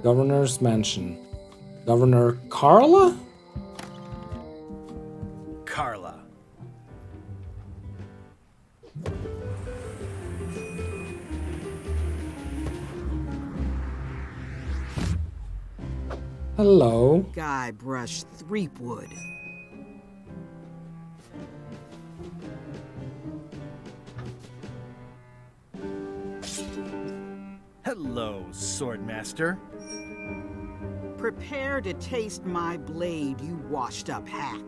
Governor's Mansion. Governor Carla? Carla. Hello. Guybrush Threepwood. Hello, Swordmaster. Prepare to taste my blade, you washed-up hack.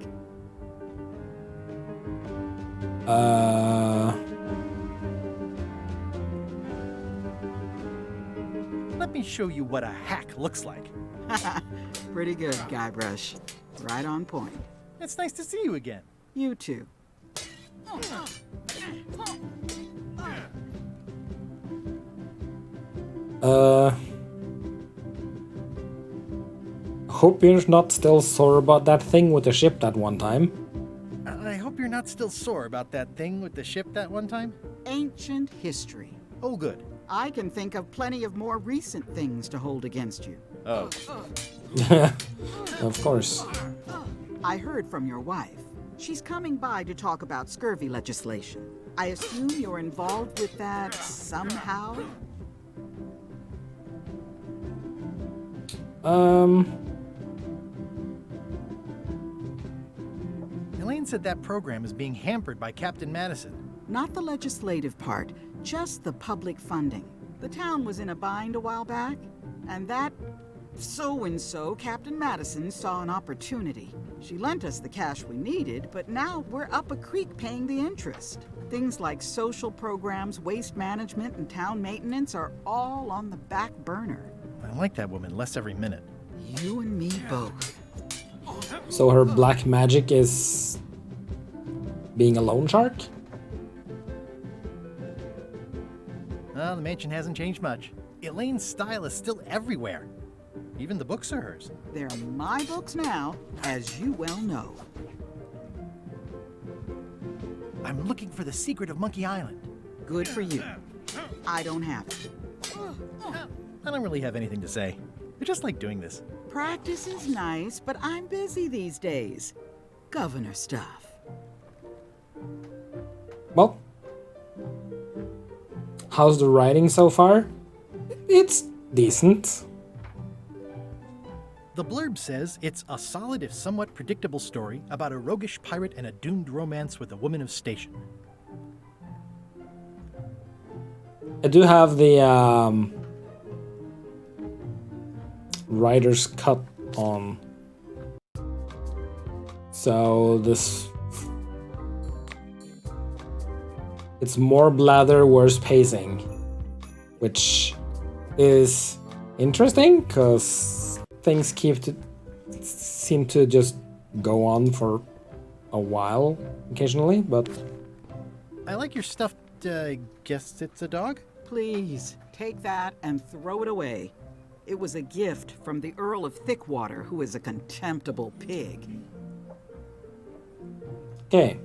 Let me show you what a hack looks like. Pretty good, Guybrush. Right on point. It's nice to see you again. You too. Hope you're not still sore about that thing with the ship that one time. I hope you're not still sore about that thing with the ship that one time. Ancient history. Oh, good. I can think of plenty of more recent things to hold against you. Oh. Of course. I heard from your wife. She's coming by to talk about scurvy legislation. I assume you're involved with that somehow? Elaine said that program is being hampered by Captain Madison. Not the legislative part, just the public funding. The town was in a bind a while back, and that so-and-so, Captain Madison, saw an opportunity. She lent us the cash we needed, but now we're up a creek paying the interest. Things like social programs, waste management, and town maintenance are all on the back burner. I like that woman less every minute. You and me both. So her black magic is being a loan shark? Well, the mansion hasn't changed much. Elaine's style is still everywhere. Even the books are hers. They're my books now, as you well know. I'm looking for the secret of Monkey Island. Good for you. I don't have it. I don't really have anything to say. I just like doing this. Practice is nice, but I'm busy these days. Governor stuff. Well, how's the writing so far? It's decent. The blurb says it's a solid if somewhat predictable story about a roguish pirate and a doomed romance with a woman of station. I do have the writer's cut on. So this... It's more blather, worse pacing. Which is interesting, because things seem to just go on for a while occasionally, but... I like your stuffed, guess it's a dog? Please, take that and throw it away. It was a gift from the Earl of Thickwater, who is a contemptible pig. Okay.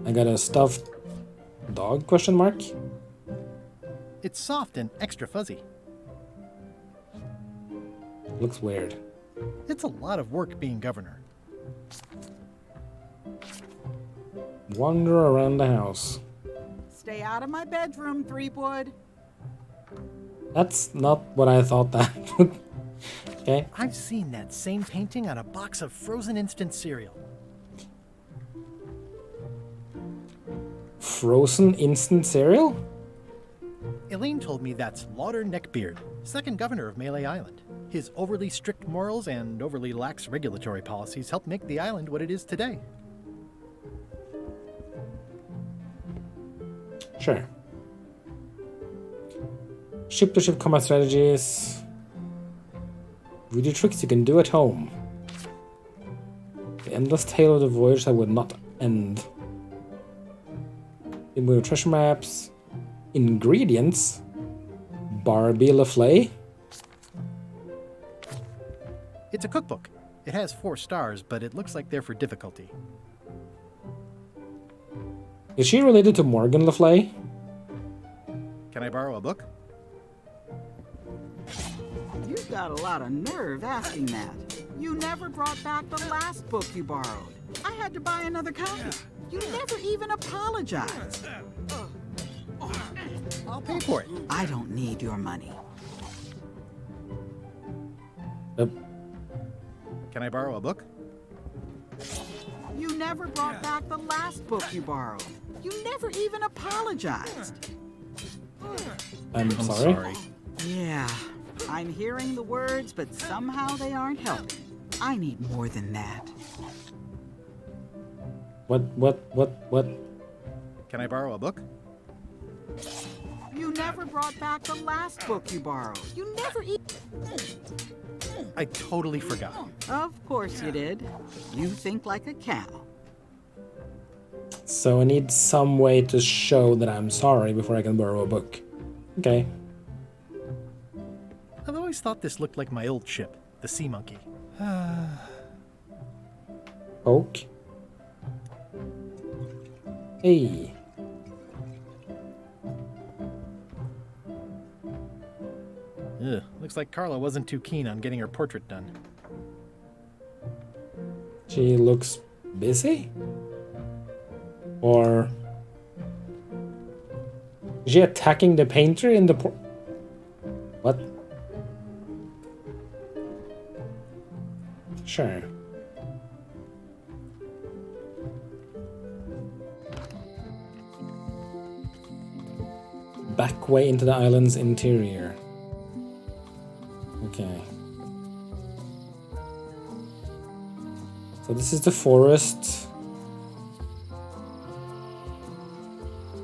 I got a stuffed dog, question mark? It's soft and extra fuzzy. Looks weird. It's a lot of work being governor. Wander around the house. Stay out of my bedroom, Threepwood. That's not what I thought that would... Okay. I've seen that same painting on a box of frozen instant cereal. Frozen instant cereal? Elaine told me that's Lauder Neckbeard, second governor of Melee Island. His overly strict morals and overly lax regulatory policies helped make the island what it is today. Sure. Ship-to-ship combat strategies. Voodoo tricks you can do at home. The endless tale of the voyage that would not end. Remove treasure maps. Ingredients. Barbie LaFlay. It's a cookbook. It has 4 stars, but it looks like they're for difficulty. Is she related to Morgan LaFlay? Can I borrow a book? You got a lot of nerve asking that. You never brought back the last book you borrowed. I had to buy another copy. You never even apologized. I'll pay for it. I don't need your money. Can I borrow a book? You never brought back the last book you borrowed. You never even apologized. I'm sorry. Yeah, I'm hearing the words, but somehow they aren't helping. I need more than that. What? Can I borrow a book? You never brought back the last book you borrowed. You never even... I totally forgot. Of course you did. You think like a cow. So I need some way to show that I'm sorry before I can borrow a book. Okay. I've always thought this looked like my old ship, the Sea Monkey. Poke. Hey. Ugh, looks like Carla wasn't too keen on getting her portrait done. She looks busy? Or... is she attacking the painter in the what? Sure. Back way into the island's interior. Okay. So this is the forest.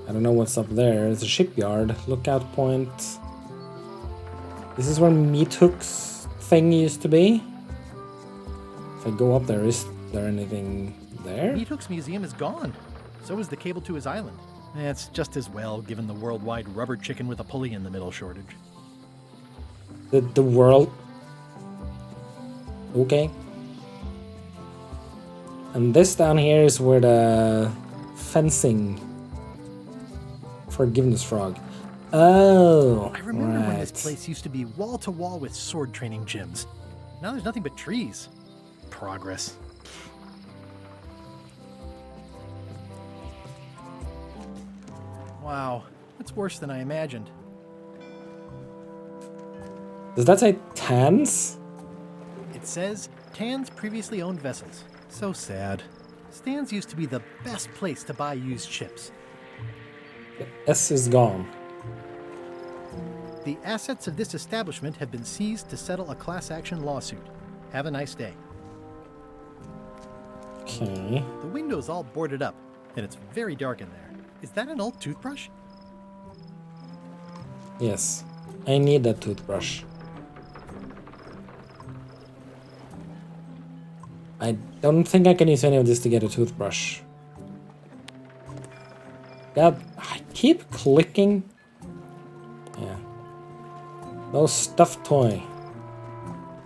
I don't know what's up there. It's a shipyard. Lookout point. This is where Meat Hook's thing used to be. If I go up there, is there anything there? Meat Hook's museum is gone. So is the cable to his island. It's just as well, given the worldwide rubber chicken with a pulley in the middle shortage. The world... okay. And this down here is where the fencing... forgiveness frog. Oh, I remember when this right. place used to be wall-to-wall with sword training gyms. Now there's nothing but trees. Progress. Wow, that's worse than I imagined. Does that say Tans? It says, Tan's previously owned vessels. So sad. Stan's used to be the best place to buy used ships. S is gone. The assets of this establishment have been seized to settle a class action lawsuit. Have a nice day. Okay. The window's all boarded up, and it's very dark in there. Is that an old toothbrush? Yes. I need that toothbrush. I don't think I can use any of this to get a toothbrush. God, I keep clicking. Yeah. No stuffed toy.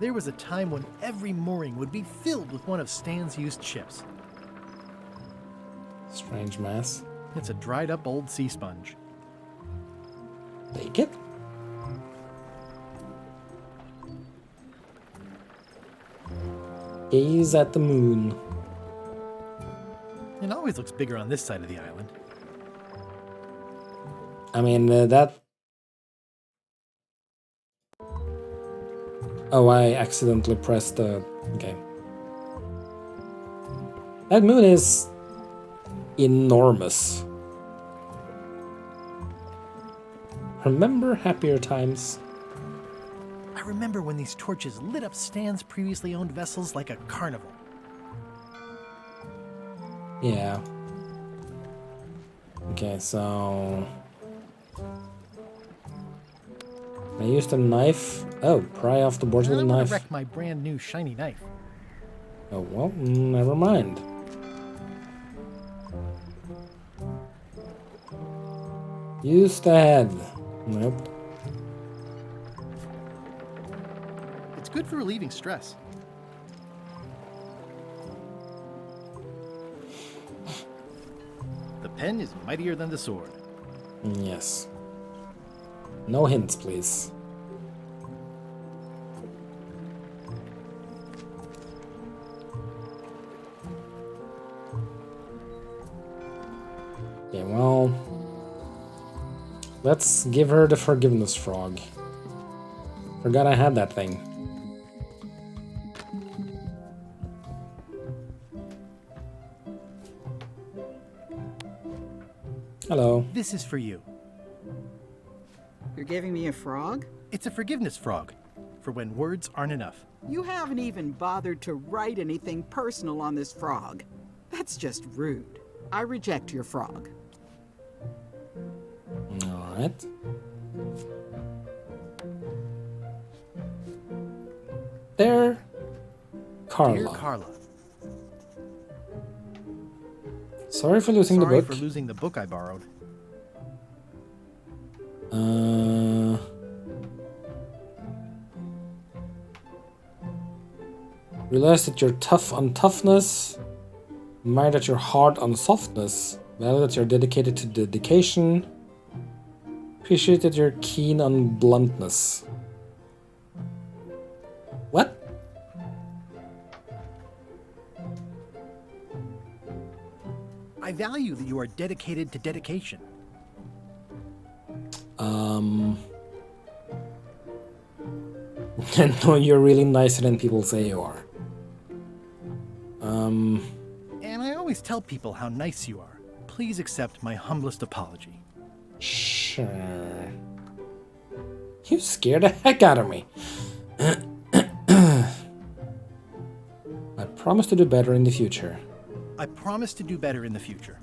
There was a time when every mooring would be filled with one of Stan's used ships. Strange mass. It's a dried up old sea sponge. Take it. Gaze at the moon. It always looks bigger on this side of the island. I mean, that... oh, I accidentally pressed the... okay. That moon is... enormous. Remember happier times? I remember when these torches lit up Stan's previously owned vessels like a carnival. Yeah. Okay, so... I used a knife. Oh, pry off the boards with a I don't want knife. to wreck my brand new shiny knife. Oh, well, never mind. Use the head. Nope. It's good for relieving stress. The pen is mightier than the sword. Yes. No hints, please. Okay, well... Let's give her the forgiveness frog. Forgot I had that thing. Hello. This is for you. You're giving me a frog? It's a forgiveness frog, for when words aren't enough. You haven't even bothered to write anything personal on this frog. That's just rude. I reject your frog. Alright. There. Carla. Dear Carla, Sorry for losing the sorry book. for losing the book I borrowed. Realize that you're tough on toughness. Admire that you're hard on softness. Value that you're dedicated to dedication. Appreciate that you're keen on bluntness. What? I value that you are dedicated to dedication. No, you're really nicer than people say you are. And I always tell people how nice you are. Please accept my humblest apology. Sure. You scared the heck out of me. I promise to do better in the future. I promise to do better in the future.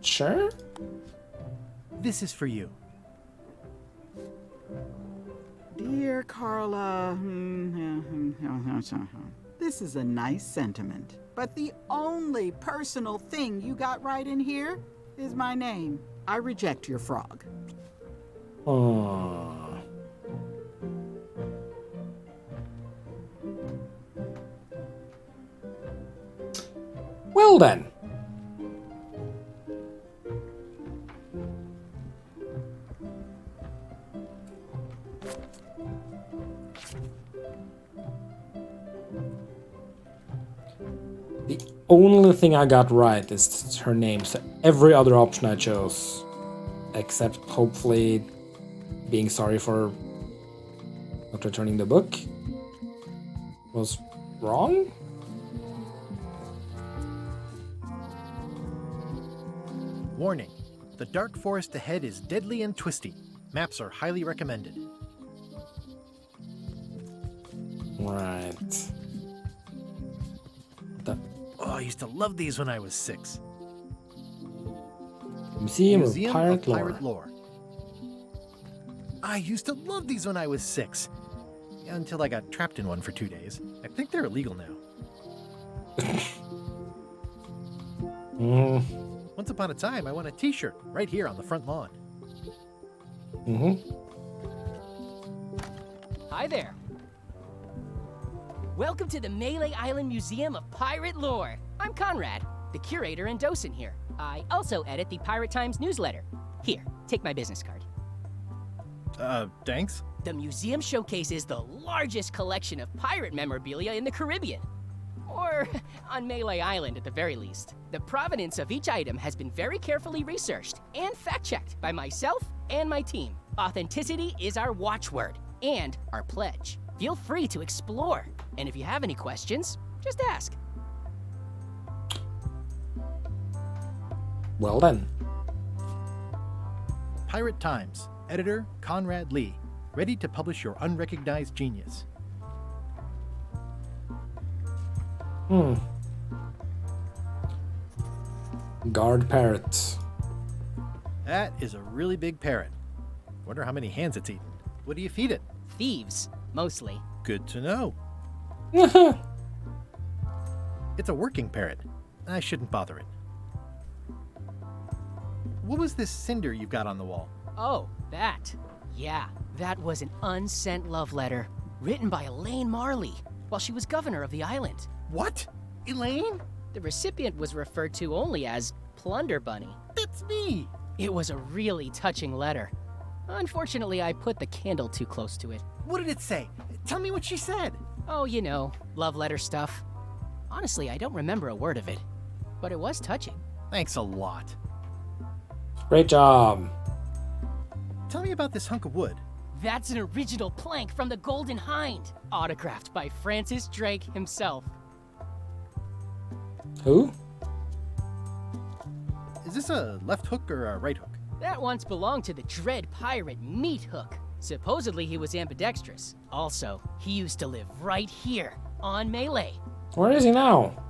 Sure? This is for you. Dear Carla, this is a nice sentiment, but the only personal thing you got right in here is my name. I reject your frog. Aww. Well then. The only thing I got right is her name, so every other option I chose, except hopefully being sorry for not returning the book, was wrong? Warning. The dark forest ahead is deadly and twisty. Maps are highly recommended. Right. Oh, I used to love these when I was 6. Museum of Museum Pirate of Lore. Pirate Lore. I used to love these when I was 6. Until I got trapped in one for 2 days. I think they're illegal now. Once upon a time, I won a t-shirt right here on the front lawn. Hi there. Welcome to the Melee Island Museum of Pirate Lore. I'm Conrad, the curator and docent here. I also edit the Pirate Times newsletter. Here, take my business card. Thanks? The museum showcases the largest collection of pirate memorabilia in the Caribbean. Or on Melee Island at the very least. The provenance of each item has been very carefully researched and fact-checked by myself and my team. Authenticity is our watchword and our pledge. Feel free to explore. And if you have any questions, just ask. Well then. Pirate Times. Editor Conrad Lee. Ready to publish your unrecognized genius. Guard parrot. That is a really big parrot. Wonder how many hands it's eaten. What do you feed it? Thieves, mostly. Good to know. It's a working parrot. I shouldn't bother it. What was this cinder you've got on the wall? Oh, that. Yeah, that was an unsent love letter written by Elaine Marley while she was governor of the island. What? Elaine? The recipient was referred to only as Plunder Bunny. That's me. It was a really touching letter. Unfortunately, I put the candle too close to it. What did it say? Tell me what she said. Oh, you know, love letter stuff. Honestly, I don't remember a word of it. but it was touching. Thanks a lot. Great job. Tell me about this hunk of wood. That's an original plank from the Golden Hind, autographed by Francis Drake himself. Who? Is this a left hook or a right hook? That once belonged to the dread pirate Meat Hook. Supposedly he was ambidextrous. Also, he used to live right here, on Melee. Where is he now?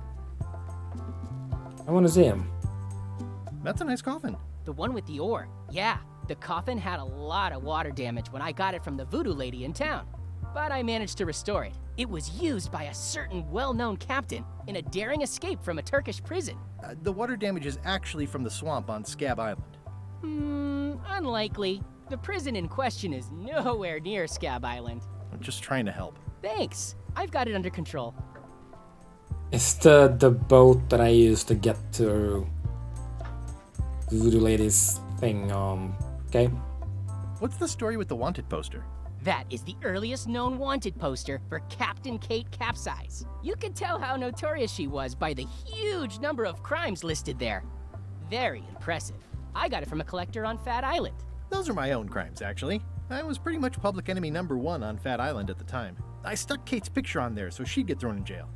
I want to see him. That's a nice coffin. The one with the ore. Yeah, the coffin had a lot of water damage when I got it from the voodoo lady in town. But I managed to restore it. It was used by a certain well-known captain in a daring escape from a Turkish prison. The water damage is actually from the swamp on Scab Island. Unlikely. The prison in question is nowhere near Scab Island. I'm just trying to help. Thanks. I've got it under control. It's the boat that I used to get to the voodoo lady's thing. Okay. What's the story with the wanted poster? That is the earliest known wanted poster for Captain Kate Capsize. You can tell how notorious she was by the huge number of crimes listed there. Very impressive. I got it from a collector on Fat Island. Those are my own crimes, actually. I was pretty much public enemy #1 on Fat Island at the time. I stuck Kate's picture on there so she'd get thrown in jail.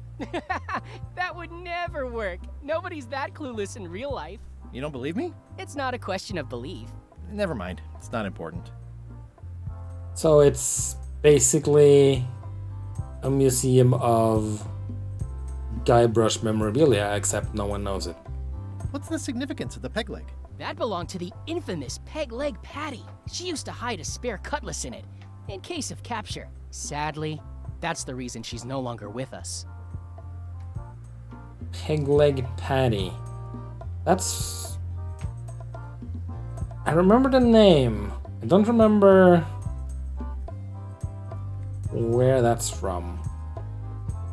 That would never work. Nobody's that clueless in real life. You don't believe me? It's not a question of belief. Never mind. It's not important. So it's basically a museum of Guybrush memorabilia, except no one knows it. What's the significance of the peg leg? That belonged to the infamous Peg Leg Patty. She used to hide a spare cutlass in it, in case of capture. Sadly, that's the reason she's no longer with us. Peg leg patty. That's... I remember the name. I don't remember where that's from.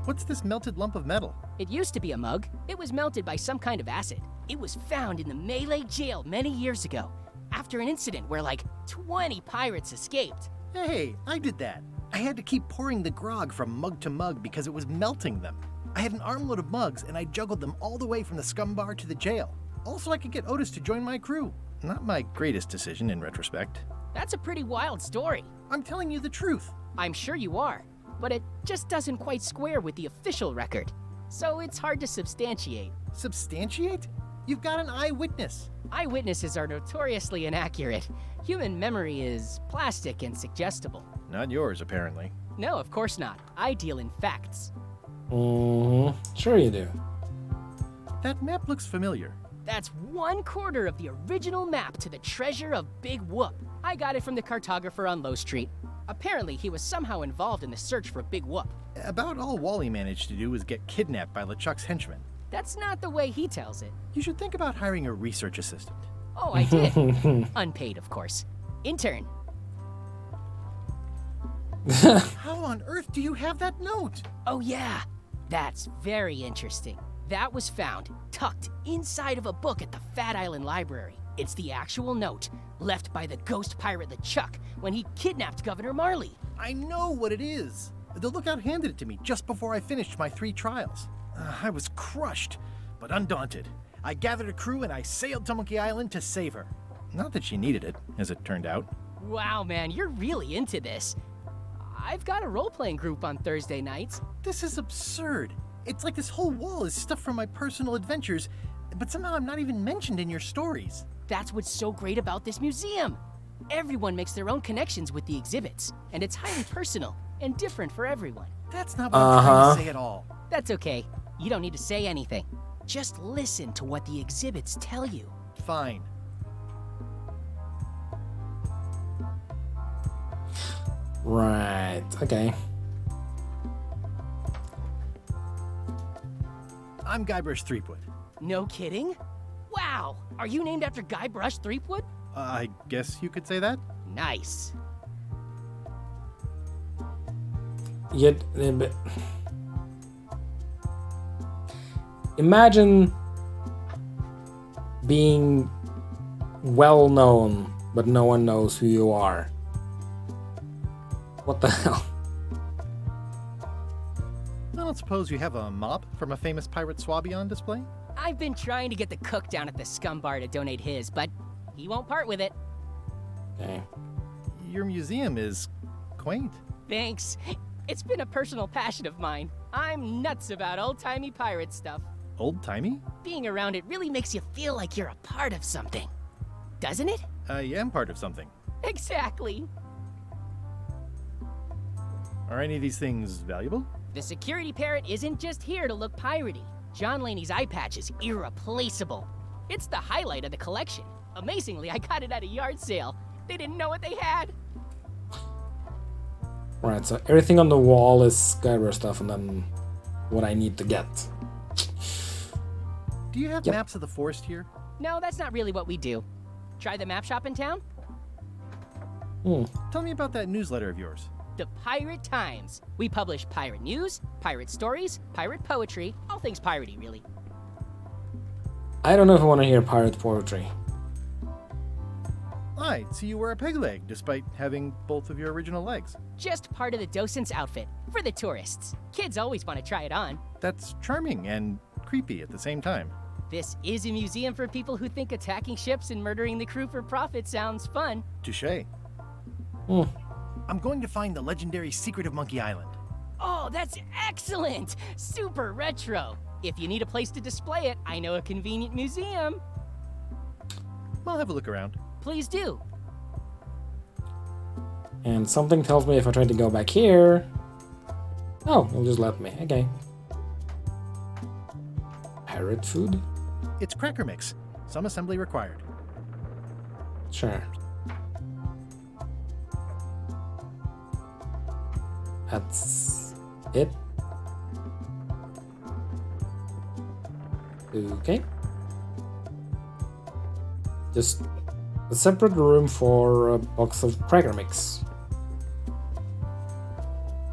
What's this melted lump of metal? It used to be a mug. It was melted by some kind of acid. It was found in the Melee jail many years ago, after an incident where like 20 pirates escaped. Hey, I did that. I had to keep pouring the grog from mug to mug because it was melting them. I had an armload of mugs and I juggled them all the way from the scum bar to the jail. Also, I could get Otis to join my crew. Not my greatest decision in retrospect. That's a pretty wild story. I'm telling you the truth. I'm sure you are, but it just doesn't quite square with the official record. So it's hard to substantiate. Substantiate? You've got an eyewitness. Eyewitnesses are notoriously inaccurate. Human memory is plastic and suggestible. Not yours, apparently. No, of course not. I deal in facts. Sure you do. That map looks familiar. That's 1/4 of the original map to the treasure of Big Whoop. I got it from the cartographer on Low Street. Apparently, he was somehow involved in the search for Big Whoop. About all Wally managed to do was get kidnapped by LeChuck's henchmen. That's not the way he tells it. You should think about hiring a research assistant. Oh, I did. Unpaid, of course. Intern. How on earth do you have that note? Oh, yeah. That's very interesting. That was found tucked inside of a book at the Fat Island Library. It's the actual note left by the ghost pirate LeChuck when he kidnapped Governor Marley. I know what it is. The lookout handed it to me just before I finished my 3 trials. I was crushed, but undaunted. I gathered a crew and I sailed to Monkey Island to save her. Not that she needed it, as it turned out. Wow, man, you're really into this. I've got a role-playing group on Thursday nights. This is absurd. It's like this whole wall is stuff from my personal adventures, but somehow I'm not even mentioned in your stories. That's what's so great about this museum. Everyone makes their own connections with the exhibits, and it's highly personal and different for everyone. That's not what I'm trying to say at all. That's okay. You don't need to say anything. Just listen to what the exhibits tell you. Fine. Right, okay. I'm Guybrush Threepwood. No kidding? Wow! Are you named after Guybrush Threepwood? I guess you could say that? Nice. Yet, imagine being well known, but no one knows who you are. What the hell? I don't suppose you have a mop from a famous pirate swabby on display? I've been trying to get the cook down at the scum bar to donate his, but he won't part with it. Okay. Your museum is quaint. Thanks. It's been a personal passion of mine. I'm nuts about old-timey pirate stuff. Old-timey? Being around it really makes you feel like you're a part of something. Doesn't it? I am part of something. Exactly. Are any of these things valuable? The security parrot isn't just here to look piratey. John Laney's eye patch is irreplaceable. It's the highlight of the collection. Amazingly, I got it at a yard sale. They didn't know what they had. Right, so everything on the wall is Guybrush stuff, and then what I need to get. Do you have Yep. maps of the forest here? No, that's not really what we do. Try the map shop in town? Tell me about that newsletter of yours. The Pirate Times. We publish pirate news, pirate stories, pirate poetry, all things piratey, really. I don't know if I want to hear pirate poetry. I see you wear a peg leg, despite having both of your original legs. Just part of the docent's outfit, for the tourists. Kids always want to try it on. That's charming and creepy at the same time. This is a museum for people who think attacking ships and murdering the crew for profit sounds fun. Touché. I'm going to find the legendary secret of Monkey Island. Oh, that's excellent! Super retro. If you need a place to display it, I know a convenient museum. I'll have a look around. Please do. And something tells me if I try to go back here... Oh, it'll just let me. Okay. Parrot food? It's cracker mix. Some assembly required. Sure. That's it. Okay. Just a separate room for a box of cracker mix.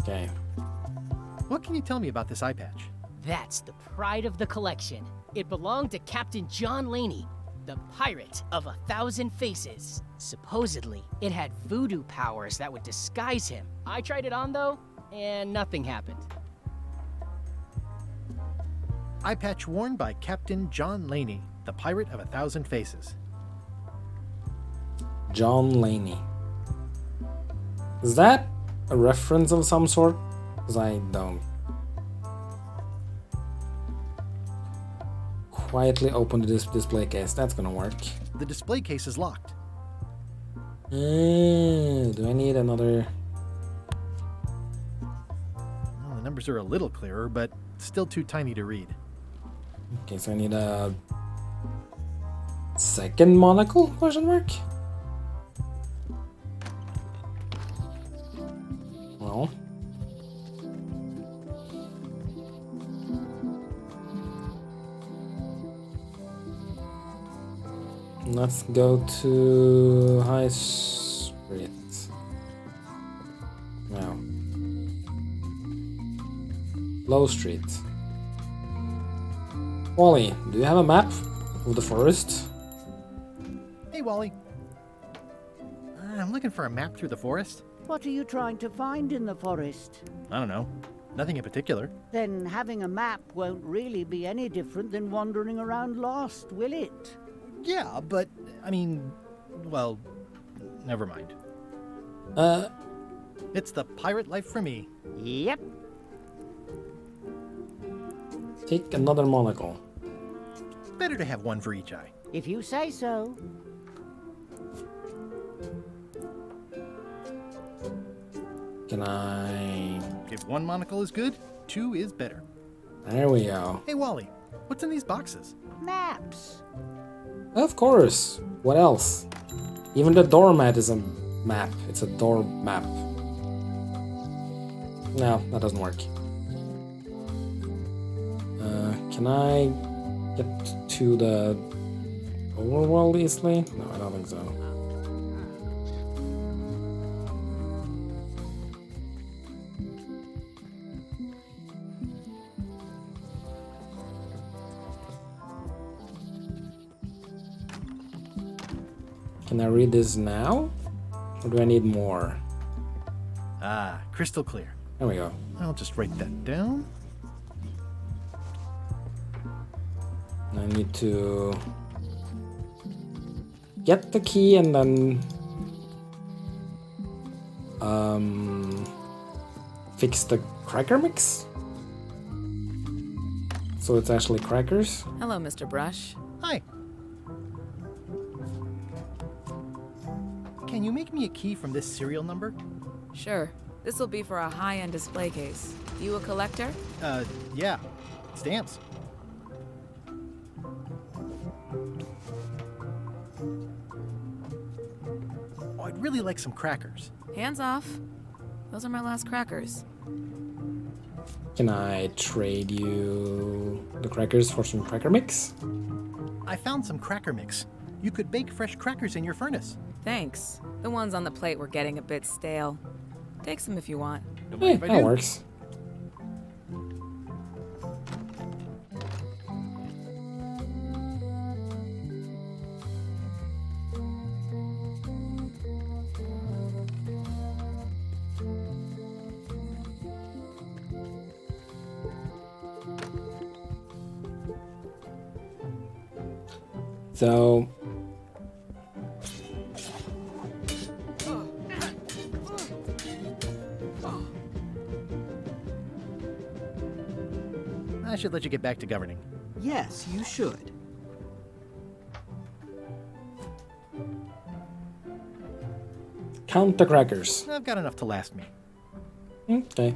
Okay. What can you tell me about this eye patch? That's the pride of the collection. It belonged to Captain John Laney, the pirate of 1,000 faces. Supposedly, it had voodoo powers that would disguise him. I tried it on though, and nothing happened. Eye patch worn by Captain John Laney, the pirate of 1,000 faces. John Laney. Is that a reference of some sort? Because I don't. Quietly open this display case. That's gonna work. The display case is locked. Do I need another? Well, the numbers are a little clearer, but still too tiny to read. Okay, so I need a second monocle? Question mark. Well. Let's go to High Street. No. Low Street. Wally, do you have a map of the forest? Hey, Wally. I'm looking for a map through the forest. What are you trying to find in the forest? I don't know. Nothing in particular. Then having a map won't really be any different than wandering around lost, will it? Yeah, but, I mean, well, never mind. It's the pirate life for me. Yep. Take another monocle. Better to have one for each eye. If you say so. Can I... If one monocle is good, two is better. There we go. Hey, Wally, what's in these boxes? Maps. Of course. What else? Even the doormat is a map. It's a door map. No, that doesn't work. Can I get to the overworld easily? No, I don't think so. Can I read this now? Or do I need more? Ah, crystal clear. There we go. I'll just write that down. need to get the key and then fix the cracker mix. So it's actually crackers. Hello, Mr. Brush. Hi. Can you make me a key from this serial number? Sure. This will be for a high-end display case. You a collector? Yeah. Stamps. Oh, I'd really like some crackers. Hands off. Those are my last crackers. Can I trade you the crackers for some cracker mix? I found some cracker mix. You could bake fresh crackers in your furnace. Thanks. The ones on the plate were getting a bit stale. Take some if you want. Don't Hey, mind if I that do. works. So I should let you get back to governing. Yes, you should. count the crackers. I've got enough to last me. Okay.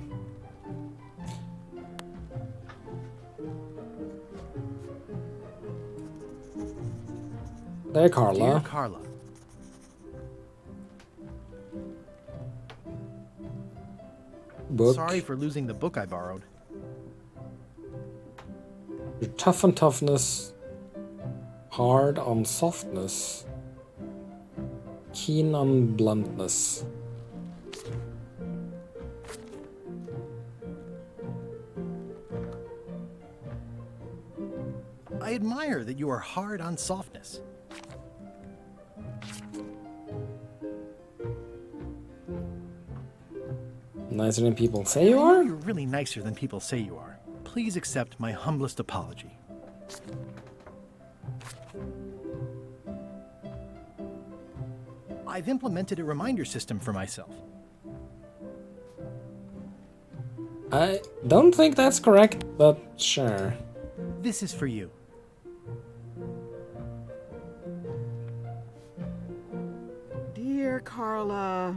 There, Carla. Dear Carla, Book. sorry for losing the book I borrowed. You're tough on toughness, hard on softness, keen on bluntness. I admire that you are hard on softness. Nicer than people say you I know are? you're really nicer than people say you are. Please accept my humblest apology. I've implemented a reminder system for myself. I don't think that's correct, but sure. This is for you. Dear Carla,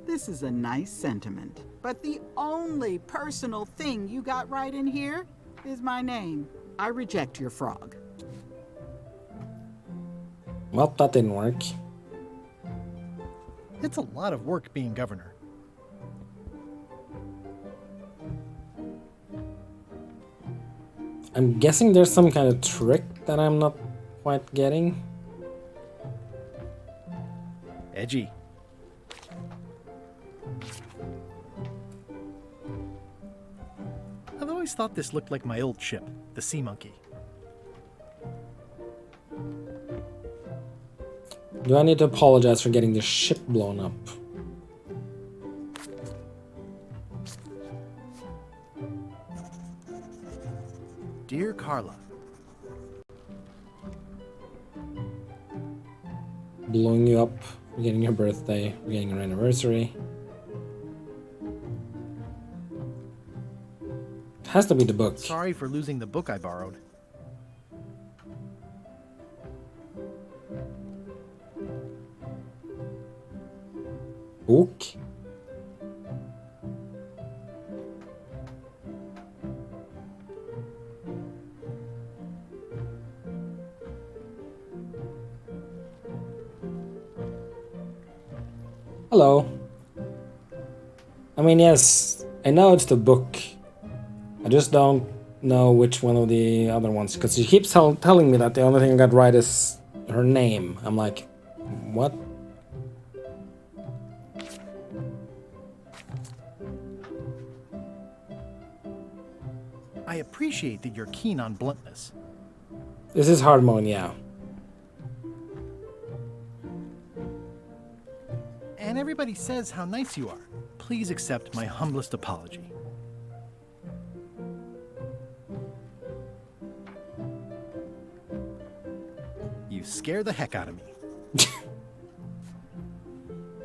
this is a nice sentiment, but the only personal thing you got right in here is my name. I reject your frog. Well, that didn't work. It's a lot of work being governor. I'm guessing there's some kind of trick that I'm not quite getting. Edgy. I've always thought this looked like my old ship, the Sea Monkey. Do I need to apologize for getting the ship blown up? Dear Carla, Blowing you up, forgetting your birthday, forgetting your anniversary. It has to be the book. sorry for losing the book I borrowed. Book? Hello. I mean, yes, I know it's the book. I just don't know which one of the other ones, because she keeps telling me that the only thing I got right is her name. I'm like, what? I appreciate that you're keen on bluntness. This is hard mode, yeah. And everybody says how nice you are. Please accept my humblest apology. you scare the heck out of me.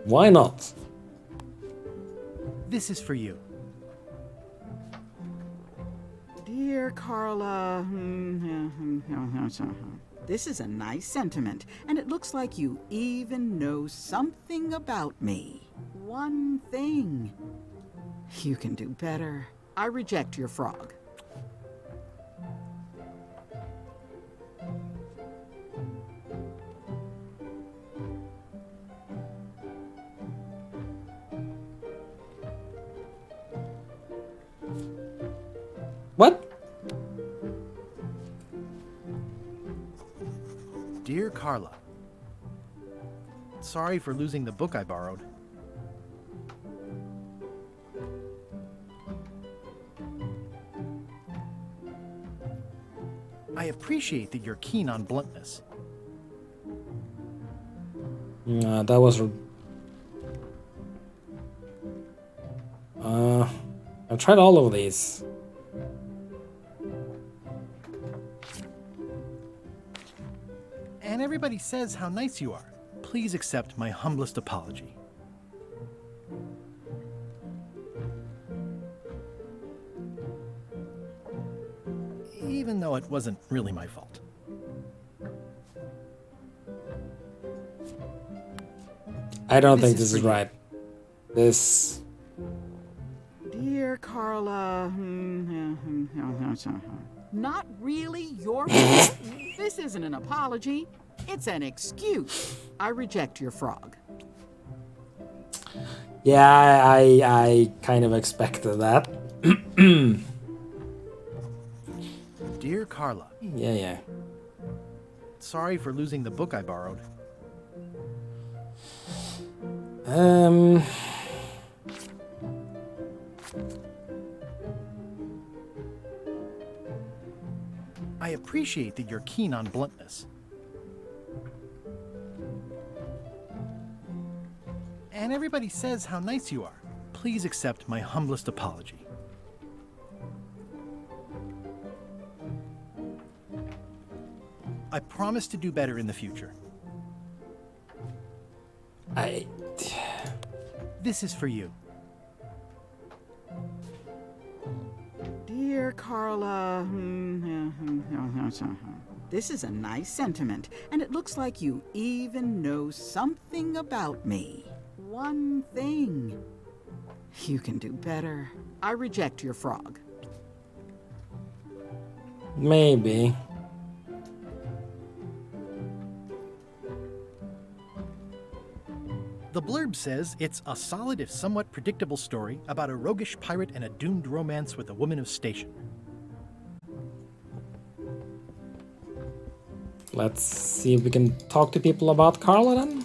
Why not? This is for you. Dear Carla, this is a nice sentiment, and it looks like you even know something about me. One thing. You can do better. I reject your frog. What? Dear Carla, sorry for losing the book I borrowed. I appreciate that you're keen on bluntness. That was... I've tried all of these. And everybody says how nice you are. Please accept my humblest apology. Even though it wasn't really my fault. I don't think This this is is for you. right. This... Dear Carla, not really your fault. This isn't an apology. It's an excuse. I reject your frog. Yeah, I kind of expected that. Dear Carla, Yeah. sorry for losing the book I borrowed. I appreciate that you're keen on bluntness. And everybody says how nice you are. Please accept my humblest apology. I promise to do better in the future. This is for you. Dear Carla, this is a nice sentiment, and it looks like you even know something about me. One thing. You can do better. I reject your frog. Maybe. The blurb says it's a solid if somewhat predictable story about a roguish pirate and a doomed romance with a woman of station. Let's see if we can talk to people about Carla then.